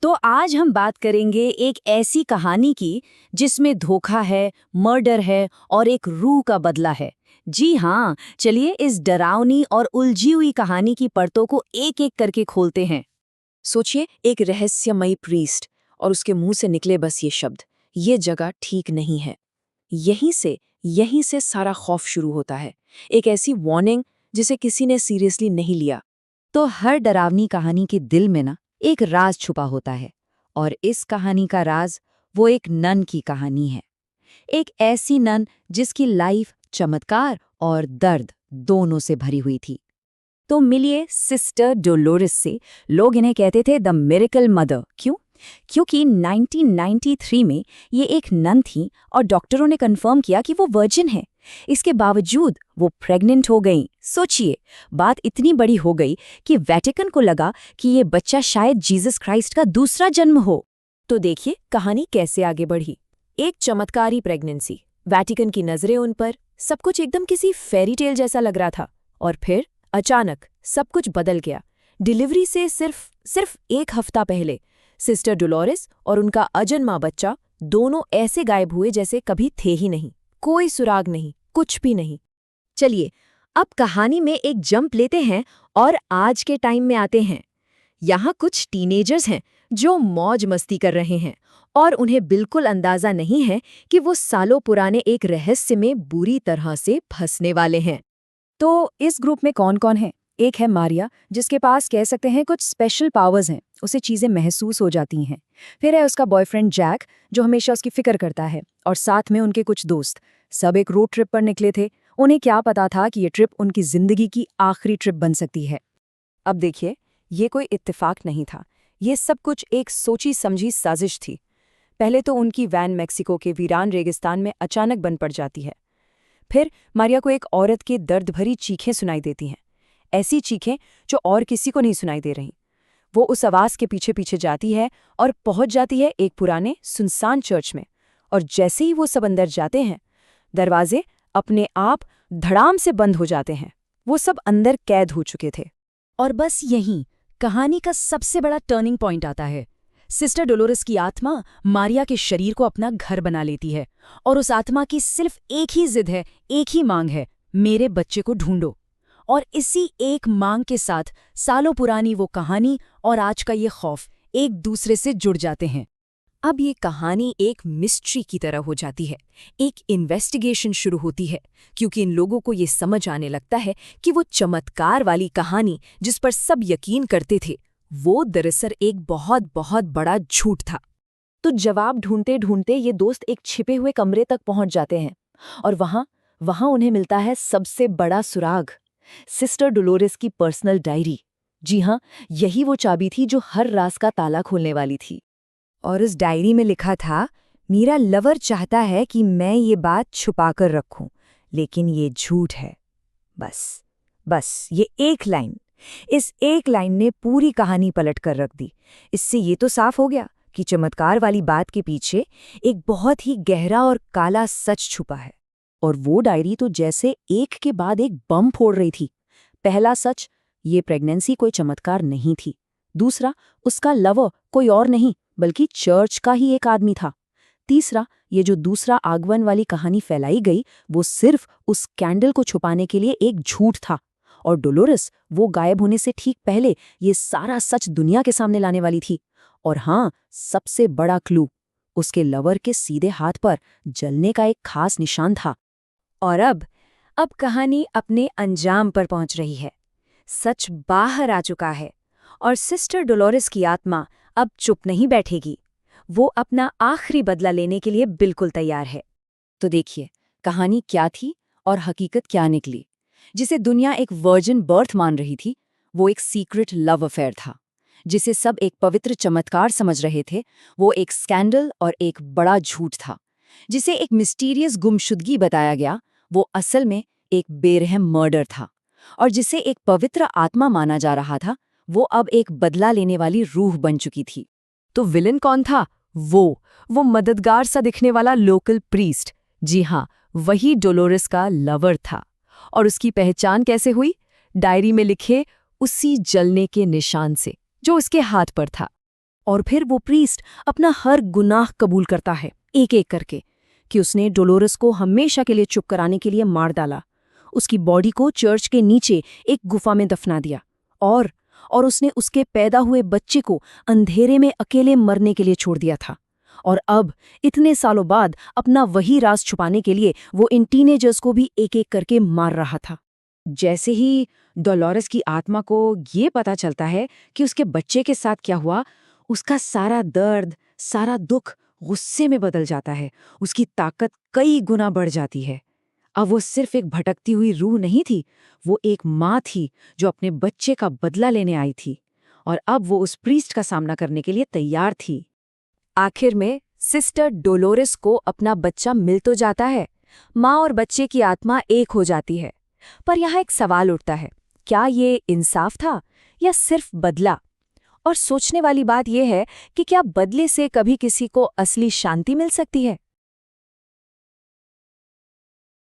तो आज हम बात करेंगे एक ऐसी कहानी की जिसमें धोखा है, मर्डर है और एक रूह का बदला है। जी हाँ, चलिए इस डरावनी और उलझी हुई कहानी की परतों को एक-एक करके खोलते हैं। सोचिए, एक रहस्यमयी प्रीस्ट और उसके मुंह से निकले बस ये शब्द, ये जगह ठीक नहीं है। यहीं से सारा खौफ शुरू होता है। एक ऐसी वार्निंग जिसे किसी ने सीरियसली नहीं लिया। तो हर डरावनी कहानी के दिल में ना एक राज छुपा होता है, और इस कहानी का राज वो एक नन की कहानी है। एक ऐसी नन जिसकी लाइफ चमत्कार और दर्द दोनों से भरी हुई थी। तो मिलिए सिस्टर डोलोरेस से। लोग इन्हें कहते थे द मिरेकल मदर। क्यों? क्योंकि 1993 में ये एक नन थी और डॉक्टरों ने कंफर्म किया कि वो वर्जिन है। इसके बावजूद वो प्रेग्नेंट हो गईं। सोचिए, बात इतनी बड़ी हो गई कि वेटिकन को लगा कि ये बच्चा शायद जीसस क्राइस्ट का दूसरा जन्म हो। तो देखिए कहानी कैसे आगे बढ़ी। एक चमत्कारी प्रेगनेंसी, वेटिकन की नजरें उन पर, सब कुछ एकदम किसी फेरी टेल जैसा लग रहा था। और फिर अचानक सब कुछ बदल गया। डिलीवरी से सिर्फ एक हफ्ता पहले सिस्टर डोलोरेस और उनका अजन्मा बच्चा दोनों ऐसे गायब हुए जैसे कभी थे ही नहीं। कोई सुराग नहीं, कुछ भी नहीं। चलिए अब कहानी में एक जंप लेते हैं और आज के टाइम में आते हैं। यहाँ कुछ टीनेजर्स हैं जो मौज मस्ती कर रहे हैं और उन्हें बिल्कुल अंदाजा नहीं है कि वो सालों पुराने एक रहस्य में बुरी तरह से फंसने वाले हैं। तो इस ग्रुप में कौन कौन है? एक है मारिया, जिसके पास कह सकते हैं कुछ स्पेशल पावर्स हैं, उसे चीजें महसूस हो जाती हैं। फिर है उसका बॉयफ्रेंड जैक, जो हमेशा उसकी फिक्र करता है, और साथ में उनके कुछ दोस्त। सब एक रोड ट्रिप पर निकले थे। उन्हें क्या पता था कि ये ट्रिप उनकी जिंदगी की आखिरी ट्रिप बन सकती है। अब देखिए, ये कोई इत्तेफाक नहीं था। ये सब कुछ एक सोची समझी साजिश थी। पहले तो उनकी वैन मेक्सिको के वीरान रेगिस्तान में अचानक बंद पड़ जाती है। फिर मारिया को एक औरत की दर्द भरी चीखें सुनाई देती हैं, ऐसी चीखें जो और किसी को नहीं सुनाई दे रही। वो उस आवाज़ के पीछे पीछे जाती है और पहुंच जाती है एक पुराने सुनसान चर्च में। और जैसे ही वो सब अंदर जाते हैं, दरवाजे अपने आप धड़ाम से बंद हो जाते हैं। वो सब अंदर कैद हो चुके थे। और बस यहीं कहानी का सबसे बड़ा टर्निंग पॉइंट आता है। सिस्टर डोलोरेस की आत्मा मारिया के शरीर को अपना घर बना लेती है, और उस आत्मा की सिर्फ एक ही जिद है, एक ही मांग है, मेरे बच्चे को ढूंढो। और इसी एक मांग के साथ सालों पुरानी वो कहानी और आज का ये खौफ एक दूसरे से जुड़ जाते हैं। अब ये कहानी एक मिस्ट्री की तरह हो जाती है। एक इन्वेस्टिगेशन शुरू होती है, क्योंकि इन लोगों को ये समझ आने लगता है कि वो चमत्कार वाली कहानी जिस पर सब यकीन करते थे, वो दरअसल एक बहुत बहुत बड़ा झूठ था। तो जवाब ढूंढते ढूंढते ये दोस्त एक छिपे हुए कमरे तक पहुंच जाते हैं, और वहां उन्हें मिलता है सबसे बड़ा सुराग, सिस्टर डोलोरेस की पर्सनल डायरी। जी हाँ, यही वो चाबी थी जो हर राज का ताला खोलने वाली थी। और उस डायरी में लिखा था, मेरा लवर चाहता है कि मैं ये बात छुपाकर रखूं, लेकिन ये झूठ है। बस ये एक लाइन, इस एक लाइन ने पूरी कहानी पलट कर रख दी। इससे ये तो साफ हो गया कि चमत्कार वाली बात के पीछे एक बहुत ही गहरा और काला सच छुपा है। और वो डायरी तो जैसे एक के बाद एक बम फोड़ रही थी। पहला सच, ये प्रेगनेंसी कोई चमत्कार नहीं थी। दूसरा, उसका लवर कोई और नहीं बल्कि चर्च का ही एक आदमी था। तीसरा, ये जो दूसरा आगमन वाली कहानी फैलाई गई, वो सिर्फ उस कैंडल को छुपाने के लिए एक झूठ था। और डोलोरेस वो गायब होने से ठीक पहले ये सारा सच दुनिया के सामने लाने वाली थी। और हाँ, सबसे बड़ा क्लू, उसके लवर के सीधे हाथ पर जलने का एक खास निशान था। और अब कहानी अपने अंजाम पर पहुंच रही है। सच बाहर आ चुका है, और सिस्टर डोलोरेस की आत्मा अब चुप नहीं बैठेगी। वो अपना आखिरी बदला लेने के लिए बिल्कुल तैयार है। तो देखिए, कहानी क्या थी और हकीकत क्या निकली। जिसे दुनिया एक वर्जिन बर्थ मान रही थी, वो एक सीक्रेट लव अफेयर था। जिसे सब एक पवित्र चमत्कार समझ रहे थे, वो एक स्कैंडल और एक बड़ा झूठ था। जिसे एक मिस्टीरियस गुमशुदगी बताया गया, वो असल में एक बेरहम मर्डर था। और जिसे एक पवित्र आत्मा माना जा रहा था, वो अब एक बदला लेने वाली रूह बन चुकी थी। तो विलन कौन था? वो मददगार सा दिखने वाला लोकल प्रीस्ट। जी हाँ, वही डोलोरेस का लवर था। और उसकी पहचान कैसे हुई? डायरी में लिखे उसी जलने के निशान से जो उसके हाथ पर था। और फिर वो प्रीस्ट अपना हर गुनाह कबूल करता है, एक एक करके, कि उसने डोलोरस को हमेशा के लिए चुप कराने के लिए मार डाला, उसकी बॉडी को चर्च के नीचे एक गुफा में दफना दिया, और उसने उसके पैदा हुए बच्चे को अंधेरे में अकेले मरने के लिए छोड़ दिया था। और अब इतने सालों बाद अपना वही राज छुपाने के लिए वो इन टीनेजर्स को भी एक एक करके मार रहा था। जैसे ही डोलोरेस की आत्मा को ये पता चलता है कि उसके बच्चे के साथ क्या हुआ, उसका सारा दर्द, सारा दुख गुस्से में बदल जाता है। उसकी ताकत कई गुना बढ़ जाती है। अब वो सिर्फ एक भटकती हुई रूह नहीं थी, वो एक माँ थी जो अपने बच्चे का बदला लेने आई थी, और अब वो उस प्रीस्ट का सामना करने के लिए तैयार थी। आखिर में सिस्टर डोलोरेस को अपना बच्चा मिल तो जाता है, माँ और बच्चे की आत्मा एक हो जाती है। पर यहाँ एक सवाल उठता है, क्या ये इंसाफ था या सिर्फ बदला? और सोचने वाली बात यह है कि क्या बदले से कभी किसी को असली शांति मिल सकती है?